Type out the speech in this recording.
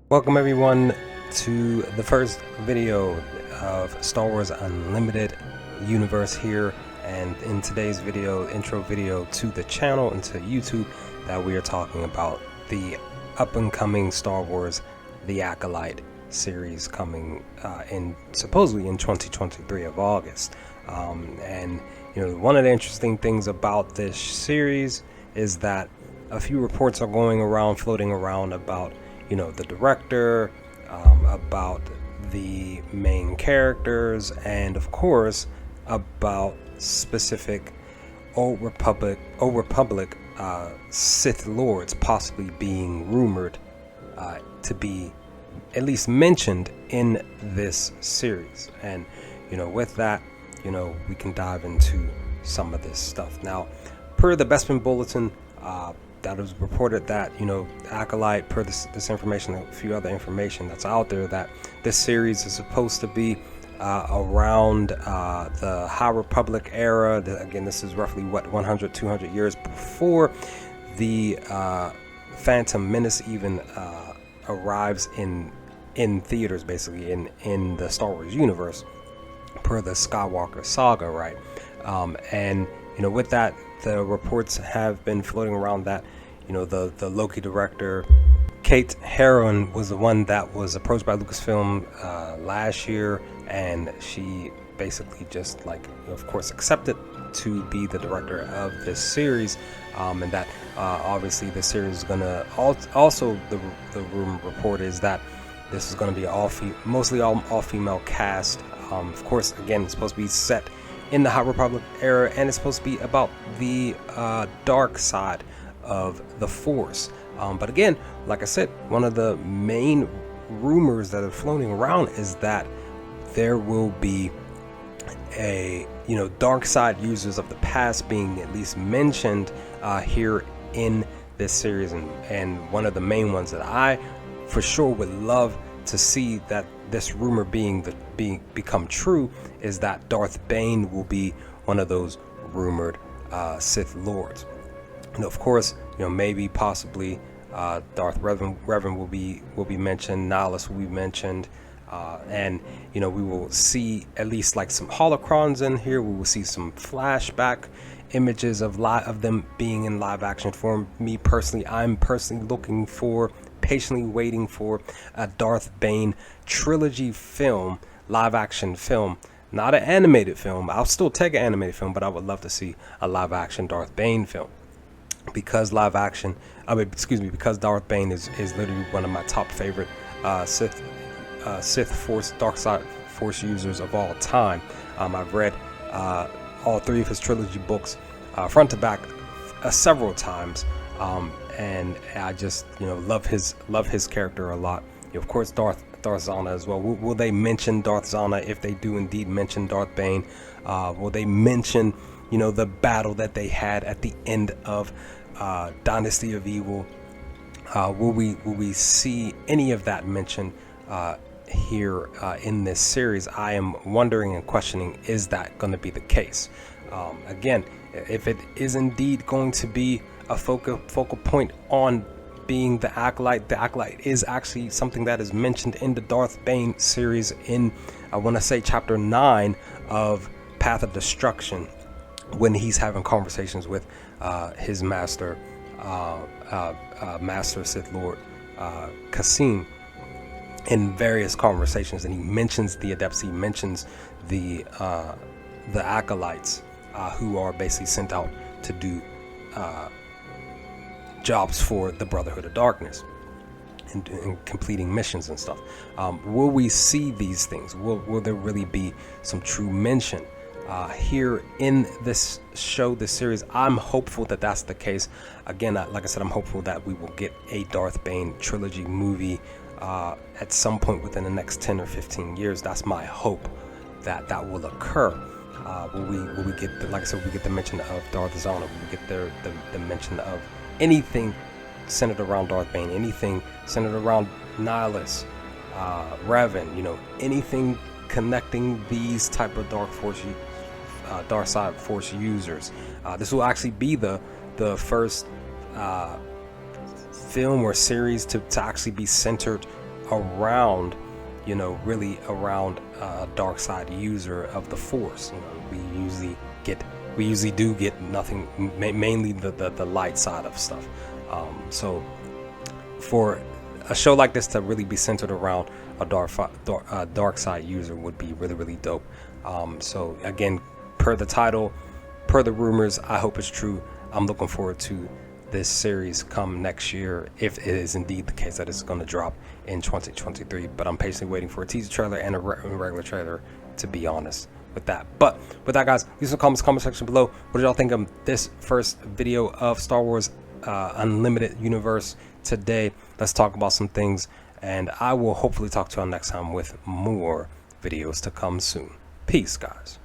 Welcome everyone to the first video of Star Wars Unlimited Universe here, and in today's intro video to the channel and to YouTube, that we are talking about the up and coming Star Wars The Acolyte series coming supposedly in 2023 of August. And one of the interesting things about this series is that a few reports are floating around about the director, about the main characters, and of course about specific Old Republic Sith Lords possibly being rumored to be at least mentioned in this series. And with that, we can dive into some of this stuff. Now, per the Bespin Bulletin, that was reported that Acolyte, per this information, a few other information that's out there, that this series is supposed to be around the High Republic era. Again, this is roughly 100-200 years before the Phantom Menace even arrives in theaters, basically in the Star Wars universe, per the Skywalker saga, right? And with that, the reports have been floating around that the Loki director Kate Herron was the one that was approached by Lucasfilm last year, and she basically just of course accepted to be the director of this series, and that obviously the series is gonna also the rumor report is that this is going to be mostly all female cast. Of course, again, it's supposed to be set in the High Republic era, and it's supposed to be about the dark side of the Force. But again, like I said, one of the main rumors that are floating around is that there will be dark side users of the past being at least mentioned here in this series, and one of the main ones that I for sure would love to see that this rumor become true is that Darth Bane will be one of those rumored Sith Lords. And of course, maybe possibly Darth Revan will be mentioned, Nihilus will be mentioned, and we will see at least some holocrons in here. We will see some flashback images of them being in live action form. I'm personally patiently waiting for a Darth Bane trilogy film, live action film, not an animated film. I'll still take an animated film, but I would love to see a live action Darth Bane film, because because Darth Bane is literally one of my top favorite Sith Force, dark side Force users of all time. I've read all three of his trilogy books front to back several times, and I just love his character a lot. Of course, Darth Zana as well. Will they mention Darth Zana? If they do indeed mention Darth Bane, will they mention the battle that they had at the end of Dynasty of Evil? Will we see any of that mentioned here in this series? I am wondering and questioning, is that going to be the case? Again, if it is indeed going to be a focal point on being the Acolyte is actually something that is mentioned in the Darth Bane series in, I want to say, chapter 9 of Path of Destruction, when he's having conversations with his master Sith Lord Kassim, in various conversations, and he mentions the Adepts, he mentions the Acolytes, who are basically sent out to do jobs for the Brotherhood of Darkness and completing missions and stuff. Will we see these things? Will there really be some true mention here in this show, this series? I'm hopeful that that's the case. Again, like I said, I'm hopeful that we will get a Darth Bane trilogy movie at some point within the next 10 or 15 years. That's my hope that will occur. Will we get like I said, we get the mention of Darth Zana, we get the mention of anything centered around Darth Bane, anything centered around Nihilus, Revan, anything connecting these type of dark side Force users. This will actually be the first film or series to actually be centered around, you know, really around a dark side user of the Force. You know, we usually do get nothing, mainly the light side of stuff. So for a show like this to really be centered around a dark side user would be really, really dope. So again, per the title, per the rumors, I hope it's true. I'm looking forward to this series come next year, if it is indeed the case that it's going to drop in 2023. But I'm patiently waiting for a teaser trailer and a regular trailer, to be honest with that. But with that, guys, leave some comments in the comment section below. What did y'all think of this first video of Star Wars Unlimited Universe today? Let's talk about some things, and I will hopefully talk to y'all next time with more videos to come soon. Peace, guys.